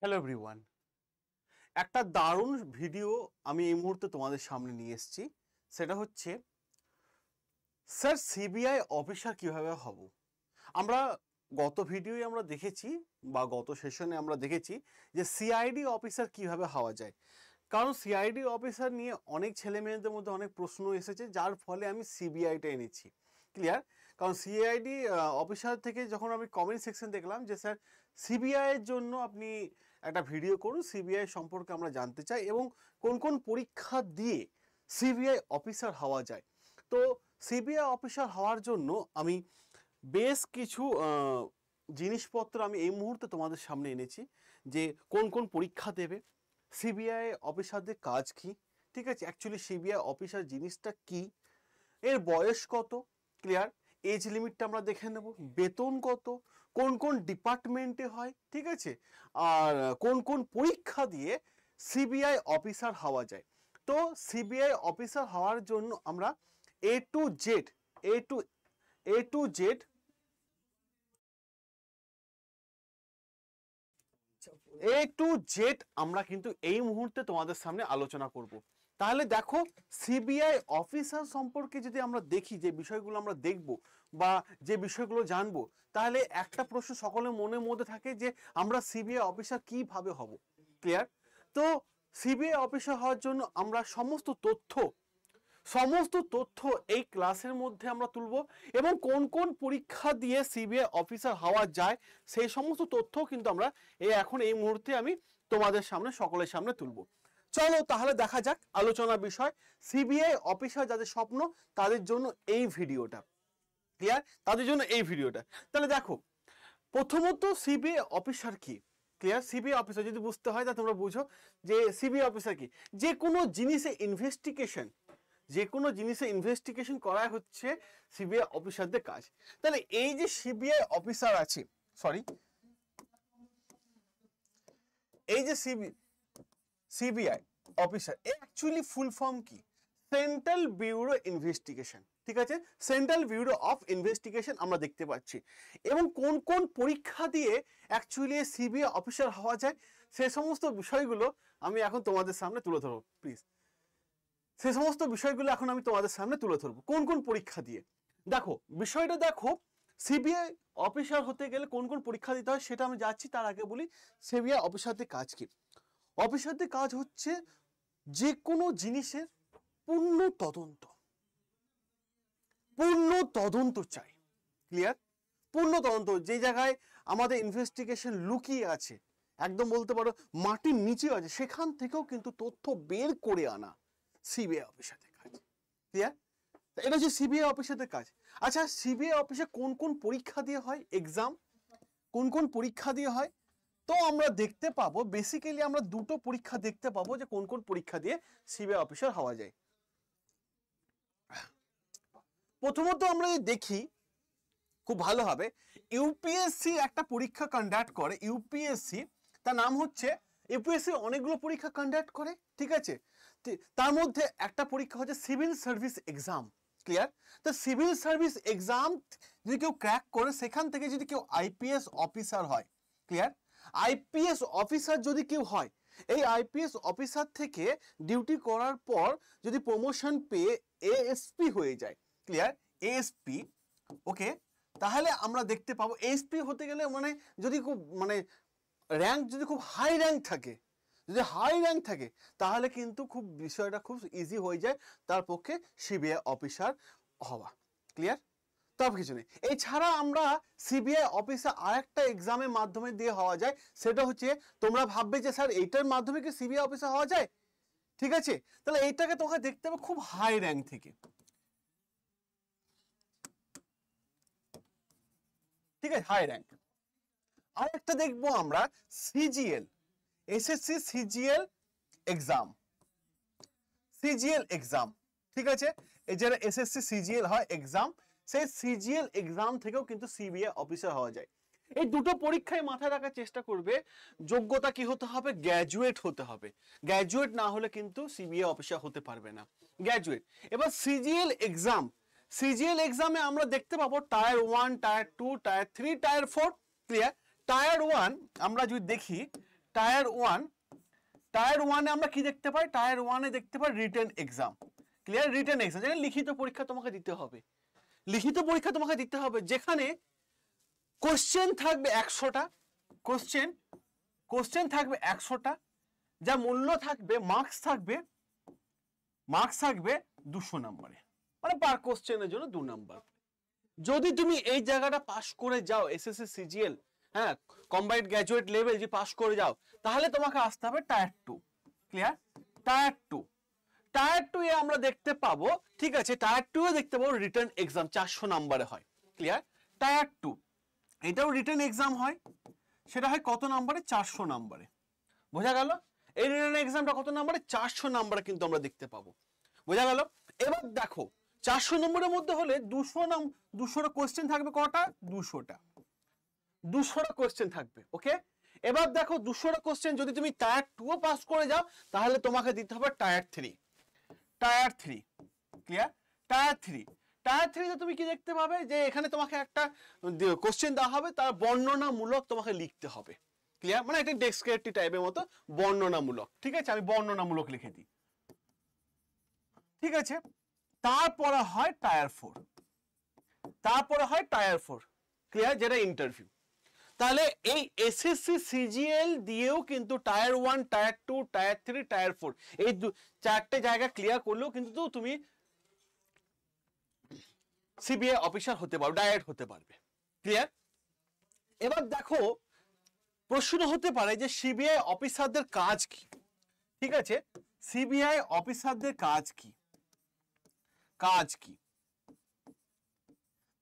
Hello everyone, একটা দারুণ video আমি এই মুহূর্তে তোমাদের সামনে নিয়ে এসেছি। সেটা হচ্ছে স্যার সিবিআই অফিসার কিভাবে হব। আমরা গত ভিডিওয় আমরা দেখেছি বা গত সেশনে আমরা দেখেছি যে সিআইডি অফিসার কিভাবে হওয়া যায়। কারণ সিআইডি অফিসার নিয়ে অনেক ছেলে মেয়েদের মধ্যে অনেক প্রশ্ন এসেছে, যার ফলে আমি সিবিআইটা এনেছি। ক্লিয়ার? কারণ সিআইডি অফিসার থেকে যখন আমি কমেন্ট সেকশন দেখলাম যে স্যার সিবিআইয়ের জন্য আপনি একটা ভিডিও করুন, সিবিআই সম্পর্কে আমরা জানতে চাই এবং কোন কোন পরীক্ষা দিয়ে সিবিআই অফিসার হওয়া যায়। তো সিবিআই অফিসার হওয়ার জন্য আমি বেশ কিছু জিনিসপত্র আমি এই মুহূর্তে তোমাদের সামনে এনেছি, যে কোন কোন পরীক্ষা দেবে, সিবিআই অফিসারদের কাজ কি, ঠিক আছে, অ্যাকচুয়ালি সিবিআই অফিসার জিনিসটা কি, এর বয়স কত, ক্লিয়ার, এজ লিমিটটা আমরা দেখে নেব, বেতন কত, কোন কোন ডিপার্টমেন্টে হয়, ঠিক আছে, আর কোন কোন পরীক্ষা দিয়ে সিবিআই অফিসার হওয়া যায়। তো সিবিআই অফিসার হওয়ার জন্য আমরা এ টু জেড আমরা কিন্তু এই মুহূর্তে তোমাদের সামনে আলোচনা করব। তাহলে দেখো, সিবিআই অফিসার সম্পর্কে যদি আমরা দেখি, যে বিষয়গুলো আমরা দেখব বা যে বিষয়গুলো জানবো, তাহলে একটা প্রশ্ন সকলের মনের মধ্যে থাকে যে আমরা সিবিআই অফিসার কিভাবে হব। ক্লিয়ার? তো সিবিআই অফিসার হওয়ার জন্য আমরা সমস্ত তথ্য এই ক্লাসের মধ্যে আমরা তুলব, এবং কোন কোন পরীক্ষা দিয়ে সিবিআই অফিসার হওয়া যায় সেই সমস্ত তথ্য কিন্তু আমরা এখন এই মুহূর্তে আমি তোমাদের সামনে সকলের সামনে তুলব। চলো তাহলে দেখা যাক আলোচনা বিষয় সিবিআই অফিসার যাদের স্বপ্ন তাদের জন্য এই ভিডিওটা। ক্লিয়ার? তাদের জন্য এই ভিডিওটা। তাহলে দেখো, প্রথমত সিবিআই অফিসার কি। ক্লিয়ার? সিবিআই অফিসার যদি বুঝতে হয় তা তোমরা বুঝো যে সিবিআই অফিসার কি। যে কোনো জিনিসে ইনভেস্টিগেশন করা হচ্ছে সিবিআই অফিসারদের কাজ। তাহলে এই যে সিবিআই অফিসার আছে, এই যে CBI officer, actually full form কি? Central bureau investigation. ঠিক আছে, সেন্ট্রাল ব্যুরো অফ ইনভেস্টিগেশন আমরা দেখতে পাচ্ছি। এবং কোন কোন পরীক্ষা দিয়ে অ্যাকচুয়ালি সিবিআই অফিসার হওয়া যায় সে সমস্ত বিষয়গুলো আমি এখন তোমাদের সামনে তুলে ধরবো। প্লিজ, সে সমস্ত বিষয়গুলো এখন আমি তোমাদের সামনে তুলে ধরবো কোন কোন পরীক্ষা দিয়ে। দেখো বিষয়টা, দেখো সিবিআই অফিসার হতে গেলে কোন কোন পরীক্ষা দিতে হয় সেটা আমি যাচ্ছি। তার আগে বলি সিবিআই অফিসারদের কাজ কি। অফিসারদের কাজ হচ্ছে যে কোনো জিনিসের পূর্ণ তদন্ত চাই। ক্লিয়ার? পূর্ণ তদন্ত, যে জায়গায় আমাদের ইনভেস্টিগেশন লুকিয়ে আছে, একদম বলতে পারো মাটির নিচে আছে, সেখান থেকেও কিন্তু তথ্য বের করে আনা সিবিআই অফিসারদের কাজ। ক্লিয়ার? এটা হচ্ছে সিবিআই অফিসারদের কাজ। আচ্ছা, সিবিআই অফিসে কোন কোন পরীক্ষা দিয়ে হয়, এক্সাম কোন কোন পরীক্ষা দিয়ে হয়, তো আমরা দেখতে পাবো বেসিক্যালি আমরা দুটো পরীক্ষা দেখতে পাবো যে কোন কোন পরীক্ষা দিয়ে সিবিআই অফিসার হওয়া যায়। প্রথমত আমরা দেখি খুব ভালোভাবে, ইউপিএসসি একটা পরীক্ষা কন্ডাক্ট করে। ইউপিএসসি, তার নাম হচ্ছে, ইউপিএসসি অনেকগুলো পরীক্ষা কন্ডাক্ট করে, ঠিক আছে, তার মধ্যে একটা পরীক্ষা হচ্ছে সিভিল সার্ভিস এক্সাম। ক্লিয়ার? তো সিভিল সার্ভিস এক্সাম যদি কেউ ক্র্যাক করে, সেখান থেকে যদি কেউ আইপিএস অফিসার হয়, ক্লিয়ার, আইপিএস অফিসার যদি কেউ হয়, এই আইপিএস অফিসার থেকে ডিউটি করার পর যদি প্রমোশন পেয়ে এএসপি হয়ে যায়, ক্লিয়ার, এএসপি, ওকে, তাহলে আমরা দেখতে পাবো এএসপি হতে গেলে মানে যদি খুব র্যাঙ্ক যদি খুব হাই র্যাঙ্ক থাকে, তাহলে কিন্তু খুব বিষয়টা খুব ইজি হয়ে যায় তার পক্ষে সিবিআই অফিসার হওয়া। ক্লিয়ার? তার কিছু নেই। এছাড়া আমরা সিবিআই অফিসার আরেকটা এক্সামের মাধ্যমে দিয়ে হওয়া যায়, সেটা হচ্ছে, তোমরা ভাববে যে স্যার এইটার মাধ্যমে কি সিবিআই অফিসার হওয়া যায়, ঠিক আছে, তাহলে এইটাকে তোকে দেখতে হবে খুব হাই র্যাঙ্ক থেকে, ঠিক আছে, হাই র্যাঙ্ক। আরেকটা দেখবো আমরা সিজিএল, এসএসসি সিজিএল এক্সাম, ঠিক আছে, এই যারা এসএসসি সিজিএল হয় এক্সাম, সেই সিজিএল এক্সাম থেকেও কিন্তু সিবিআই অফিসার হওয়া যায়। এই দুটো পরীক্ষায় মাথায় রাখার চেষ্টা করবে, যোগ্যতা কি হতে হবে, গ্র্যাজুয়েট হতে হবে। গ্র্যাজুয়েট না হলে কিন্তু সিবিআই অফিসার হতে পারবে না, গ্র্যাজুয়েট। এবার সিজিএল এক্সামে আমরা দেখতে পাবো tyre 1, tyre 2, tyre 3, tyre 4। Clear? Tyre 1 আমরা যদি দেখি, টায়ার ওয়ানে আমরা কি দেখতে পাই? টায়ার ওয়ানে দেখতে পাই written exam. Clear? Written exam যেখানে লিখিত পরীক্ষা তোমাকে দিতে হবে, লিখিত পরীক্ষা তোমাকে দিতে হবে, যেখানে কোশ্চেন থাকবে 100টা, কোশ্চেন থাকবে 100টা, যা মূল্য থাকবে মার্কস থাকবে 200 নম্বরে, মানে পার কোশ্চেনের জন্য 2 নাম্বার। যদি তুমি এই জায়গাটা পাস করে যাও, এসএসসি সিজিএল, হ্যাঁ, কম্বাইন্ড গ্র্যাজুয়েট লেভেল যে পাস করে যাও, তাহলে তোমাকে আসতে হবে টায়ার 2। ক্লিয়ার? টায়ার 2 এ আমরা দেখতে পাবো, ঠিক আছে, টায়ার 2 এ দেখতে পাবো রিটেন এক্সাম 400 নম্বরে হয়। ক্লিয়ার? টায়ার 2 এটাও রিটেন এক্সাম হয়, সেটা হয় কত নম্বরে? 400 নম্বরে। বোঝা গেল? এই রিটেন এক্সামটা কত নম্বরে? 400 নম্বরে কিন্তু আমরা দেখতে পাবো। বোঝা গেল? এবার দেখো 400 নম্বরের মধ্যে হলে 200টা কোশ্চেন থাকবে কটা? 200টা কোশ্চেন থাকবে। ওকে, এবার দেখো 200টা কোশ্চেন যদি তুমি টায়ার 2 পাস করে যাও, তাহলে তোমাকে দিতে হবে টায়ার 3। ক্লিয়ার? টায়ার 3 তে তুমি কি দেখতে পাবে? যে এখানে তোমাকে একটা কোশ্চেন দেওয়া হবে, তার বর্ণনামূলক তোমাকে লিখতে হবে। ক্লিয়ার? মানে একটা ডেসক্রিপটিভ টাইপের মতো বর্ণনামূলক। ঠিক আছে, আমি বর্ণনামূলক লিখে দিই। ঠিক আছে, তারপরে হয় টায়ার 4, ক্লিয়ার, যেটা ইন্টারভিউ। তাহলে এই এসএসসি সিজিএল দিয়েও কিন্তু টায়ার 1, টায়ার 2, টায়ার 3, টায়ার 4 এই 4টে জায়গা ক্লিয়ার করলেও কিন্তু তুমি সিবিআই অফিসার হতে পারো, ডাইরেক্ট হতে পারবে। ক্লিয়ার? এবার দেখো প্রশ্ন হতে পারে যে সিবিআই অফিসারদের কাজ কি? ঠিক আছে, সিবিআই অফিসারদের কাজ কি?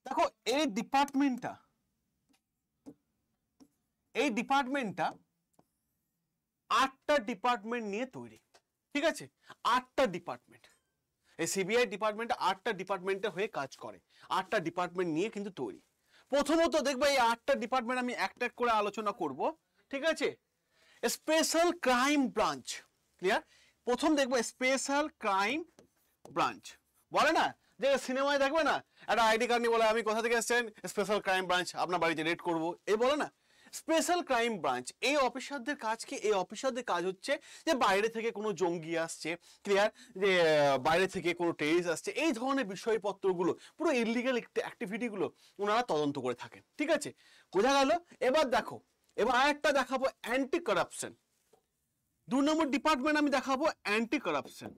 দেখো এই ডিপার্টমেন্টটা 8টা ডিপার্টমেন্ট নিয়ে তৈরি। ঠিক আছে, 8টা ডিপার্টমেন্ট, এই সিবিআই ডিপার্টমেন্ট 8টা ডিপার্টমেন্টের হয়ে কাজ করে, 8টা ডিপার্টমেন্ট নিয়ে কিন্তু তৈরি। প্রথমত দেখবো এই 8টা ডিপার্টমেন্ট আমি একটা করে আলোচনা করব। ঠিক আছে, স্পেশাল ক্রাইম ব্রাঞ্চ। ক্লিয়ার? প্রথম দেখবো স্পেশাল ক্রাইম ব্রাঞ্চ। বলে না যে সিনেমায় দেখবে না, একটা আইডি কার্ড নিয়ে বলে আমি কোথা থেকে এসেছেন, স্পেশাল ক্রাইম ব্রাঞ্চ, আপনার বাড়িতে রেড করবো, এই বলে না। স্পেশাল ক্রাইম ব্রাঞ্চ, এই অফিসারদের কাজ কি? এই অফিসারদের কাজ হচ্ছে যে বাইরে থেকে কোনো জঙ্গি আসছে, ক্লিয়ার, যে বাইরে থেকে কোনো টেরিস্ট আসছে, এই ধরনের বিষয়পত্রগুলো, পুরো ইলিগাল অ্যাক্টিভিটিগুলো ওনারা তদন্ত করে থাকেন। ঠিক আছে, বোঝা গেল? এবার দেখো, এবার আরেকটা দেখাবো অ্যান্টি কারাপশন। 2 নম্বর ডিপার্টমেন্ট আমি দেখাবো অ্যান্টি কারাপশন।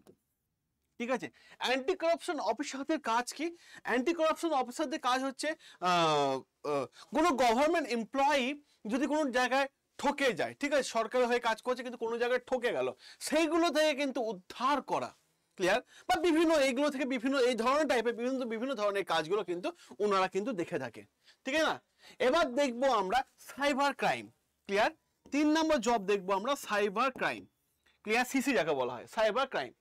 ঠিক আছে, অ্যান্টি কারাপশন অফিসারদের কাজ কি? অ্যান্টি কারাপশন অফিসারদের কাজ হচ্ছে কোনো গভর্নমেন্ট এমপ্লয়ি যদি কোনো জায়গায় ঠকে যায়, ঠিক আছে, সরকারের হয়ে কাজ করছে কিন্তু কোনো জায়গায় ঠকে গেল, সেইগুলো থেকে কিন্তু উদ্ধার করা। ক্লিয়ার? বা বিভিন্ন এইগুলো থেকে বিভিন্ন এই ধরনের টাইপের বিভিন্ন ধরনের কাজগুলো কিন্তু ওনারা কিন্তু দেখে থাকে। ঠিক আছে না? এবার দেখবো আমরা সাইবার ক্রাইম। ক্লিয়ার? 3 নম্বর জব দেখবো আমরা সাইবার ক্রাইম। ক্লিয়ার? সিসি যাকে বলা হয়, সাইবার ক্রাইম।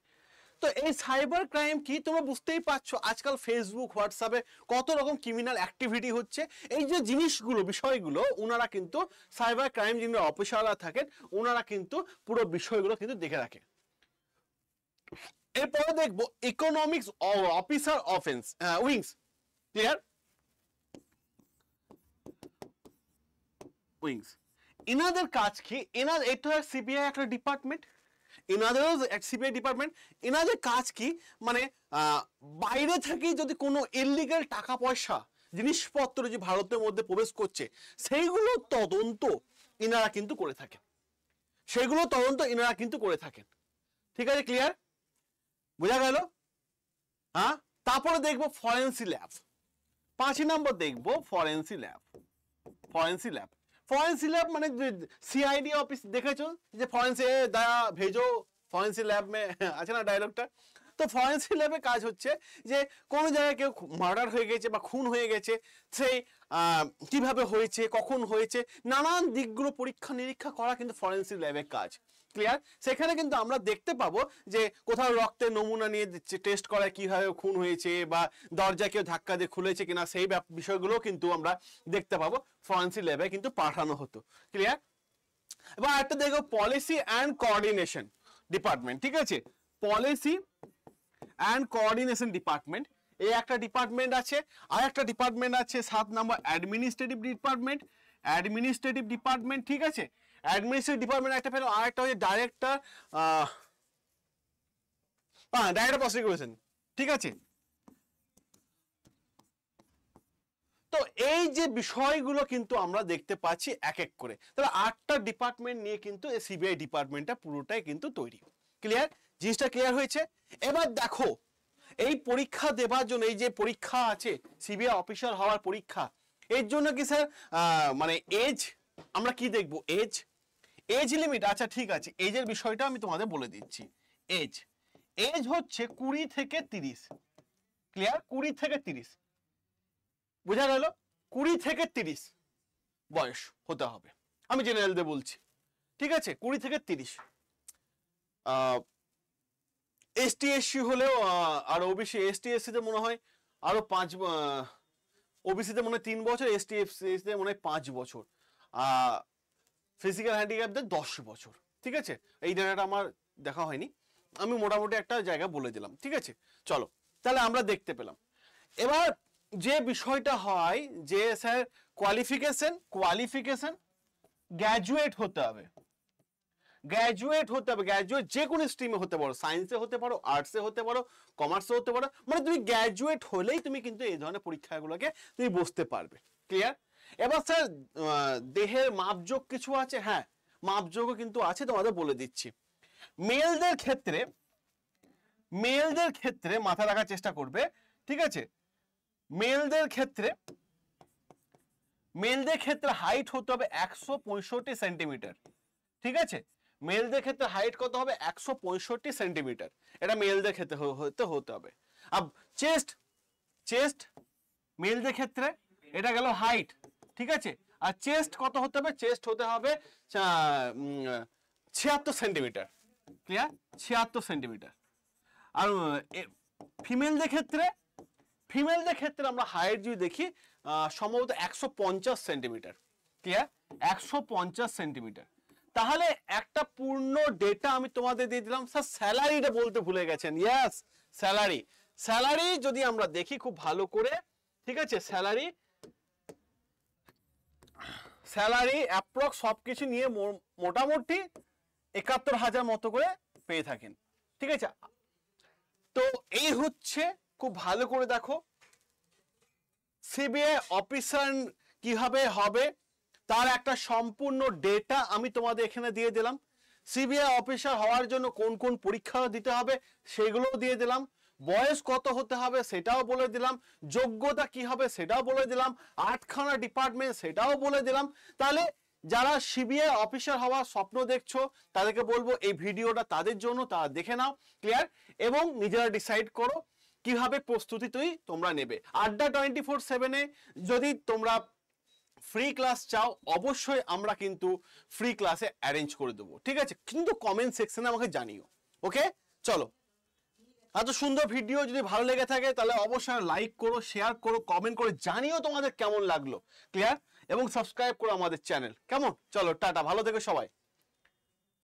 তো এই সাইবার ক্রাইম কি? তোমরা বুঝতেই পারছো আজকাল ফেসবুক, হোয়াটসঅ্যাপে কত রকম ক্রিমিনাল অ্যাক্টিভিটি হচ্ছে। এই যে জিনিসগুলো, বিষয়গুলো ওনারা কিন্তু সাইবার ক্রাইম যিনি অফিসাররা থাকেন, ওনারা কিন্তু পুরো বিষয়গুলো কিন্তু দেখে রাখেন। এরপরে দেখবো economics officer offence wings. Clear? Wings, এনাদের কাজ কি? এটা সিবিআই একটা ডিপার্টমেন্ট, এনাদেরও সিবিআই ডিপার্টমেন্ট। এনাদের কাজ কি? মানে বাইরে থেকে যদি কোনো ইলিগাল টাকা পয়সা, জিনিসপত্র যে ভারতের মধ্যে প্রবেশ করছে, সেইগুলো তদন্ত এনারা কিন্তু করে থাকেন, ঠিক আছে? ক্লিয়ার? বোঝা গেল? হ্যাঁ, তারপরে দেখবো ফরেন্সিক ল্যাব। 5 নম্বর দেখবো ফরেন্সিক ল্যাব। মানে सीआईडी ऑफिस দেখেছো যে ফরেন্সিক দয়া ভেজো ফরেন্সিক ল্যাব মে, আছে না ডায়লগটা? তো ফরেন্সিক ল্যাবে কাজ হচ্ছে যে কোনো জায়গায় কেউ মার্ডার হয়ে গেছে বা খুন হয়ে গেছে, সেই কিভাবে হয়েছে, কখন হয়েছে, নানান দিকগুলো পরীক্ষা নিরীক্ষা করা কিন্তু ফরেন্সিক ল্যাবের কাজ। ক্লিয়ার? সেখানে কিন্তু আমরা দেখতে পাবো যে কোথাও রক্তের নমুনা নিয়ে টেস্ট করা, কিভাবে খুন হয়েছে, বা দরজা কেউ ধাক্কা দিয়ে খুলেছে কিনা, সেই বিষয়গুলো কিন্তু আমরা দেখতে পাবো ফরেন্সিক ল্যাবে কিন্তু পাঠানো হতো। ক্লিয়ার? এবার একটা দেখো পলিসি অ্যান্ড কোঅর্ডিনেশন ডিপার্টমেন্ট। ঠিক আছে, পলিসি অ্যান্ড কোঅর্ডিনেশন ডিপার্টমেন্ট, এই একটা ডিপার্টমেন্ট আছে। আর একটা ডিপার্টমেন্ট আছে 7 নম্বর অ্যাডমিনিস্ট্রেটিভ ডিপার্টমেন্ট। অ্যাডমিনিস্ট্রেটিভ ডিপার্টমেন্ট, ঠিক আছে, অ্যাডমিনিস্ট্রেটিভ ডিপার্টমেন্ট একটা পেলো, আর একটা হচ্ছে ডাইরেক্টর, ডাইরেক্টর প্রসিকিউশন, ঠিক আছে। তো এই যে বিষয়গুলো কিন্তু আমরা দেখতে পাচ্ছি এক এক করে, তাহলে 8টা ডিপার্টমেন্ট নিয়ে কিন্তু এই সিবিআই ডিপার্টমেন্টটা পুরোটাই কিন্তু তৈরি। ক্লিয়ার? জিনিসটা ক্লিয়ার হয়েছে? এবার দেখো এই পরীক্ষা দেবার জন্য, এই যে পরীক্ষা আছে সিবিআই অফিসার হওয়ার পরীক্ষা, এর জন্য কি স্যার মানে এজ আমরা কি দেখবো? এজ লিমিট, আচ্ছা ঠিক আছে, এজের বিষয়টা আমি তোমাদের বলে দিচ্ছি। এজ হচ্ছে 20 থেকে 30। ক্লিয়ার? 20 থেকে 30, বোঝা গেল? 20 থেকে 30 বয়স হতে হবে, আমি জেনারেল দিয়ে বলছি, ঠিক আছে, 20 থেকে 30। এসটি এসসি হলেও আর ওবিসি, এসটি এসসি তে মনে হয় আরো 5, ওবিসি তে মনে হয় 3 বছর, এসটি এসসি তে মনে হয় 5 বছর, ফিজিক্যাল হ্যান্ডিক্যাপদের 10 বছর, ঠিক আছে। এই জায়গাটা আমার দেখা হয়নি, আমি মোটামুটি একটা জায়গা বলে দিলাম, ঠিক আছে। চলো তাহলে আমরা দেখতে পেলাম। এবার যে বিষয়টা হয় যে স্যার কোয়ালিফিকেশন গ্র্যাজুয়েট হতে হবে, গ্র্যাজুয়েট যে কোনো স্ট্রিমে হতে পারো, সায়েন্সে হতে পারো, আর্টসে হতে পারো, কমার্সে হতে পারো, মানে তুমি গ্র্যাজুয়েট হলেই তুমি কিন্তু এই ধরনের পরীক্ষাগুলোকে তুমি বসতে পারবে। ক্লিয়ার? এবার স্যার দেহের মাপযোগ কিছু আছে, হ্যাঁ মাপযোগও কিন্তু আছে, তোমাদের বলে দিচ্ছি। মেলদের ক্ষেত্রে মাথা রাখার চেষ্টা করবে, ঠিক আছে। মেলদের ক্ষেত্রে হাইট হতে হবে 165 সেন্টিমিটার, ঠিক আছে। মেলদের ক্ষেত্রে হাইট কত হবে? 165 সেন্টিমিটার, এটা মেলদের ক্ষেত্রে হতে হবে। আর চেস্ট মেলদের ক্ষেত্রে এটা গেল হাইট, ঠিক আছে। আর চেস্ট কত হতে হবে? চেস্ট হতে হবে 76 সেন্টিমিটার। ক্লিয়ার? 76 সেন্টিমিটার। আর ফিমেলদের ক্ষেত্রে আমরা হাইট যদি দেখি সম্ভবত 150 সেন্টিমিটার। ক্লিয়ার? 150 সেন্টিমিটার। তাহলে একটা পূর্ণ ডেটা আমি তোমাদের দিয়ে দিলাম। স্যার স্যালারিটা বলতে ভুলে গেছেন। ইয়েস, স্যালারি যদি আমরা দেখি খুব ভালো করে, ঠিক আছে, স্যালারি অ্যাপ্রক্স সবকিছু নিয়ে মোটামুটি 71,000 মতো করে পেয়ে থাকেন, ঠিক আছে। তো এই হচ্ছে, খুব ভালো করে দেখো সিবিআই অফিসার কিভাবে হবে তার একটা সম্পূর্ণ ডেটা আমি তোমাদের এখানে দিয়ে দিলাম। সিবিআই অফিসার হওয়ার জন্য কোন কোন পরীক্ষা দিতে হবে সেগুলোও দিয়ে দিলাম, বয়স কত হতে হবে সেটাও বলে দিলাম, যোগ্যতা কি হবে সেটাও বলে দিলাম, 8খানা ডিপার্টমেন্ট সেটাও বলে দিলাম। তাহলে যারা সিবিআই অফিসার হওয়ার স্বপ্ন দেখছো তাদেরকে বলবো এই ভিডিওটা তাদের জন্য, তারা দেখে নাও। ক্লিয়ার? এবং নিজেরা ডিসাইড করো কিভাবে প্রস্তুতি তোমরা নেবে। আড্ডা 24/7-এ যদি তোমরা ফ্রি ক্লাস চাও অবশ্যই আমরা কিন্তু ফ্রি ক্লাসে অ্যারেঞ্জ করে দেবো, ঠিক আছে, কিন্তু কমেন্ট সেকশনে আমাকে জানিও। ওকে, চলো। এত সুন্দর ভিডিও যদি ভালো লেগে থাকে তাহলে অবশ্যই লাইক করো, শেয়ার করো, কমেন্ট করে জানিও তোমাদের কেমন লাগলো। ক্লিয়ার? এবং সাবস্ক্রাইব করো আমাদের চ্যানেল। কেমন? চলো টাটা, ভালো থেকো সবাই।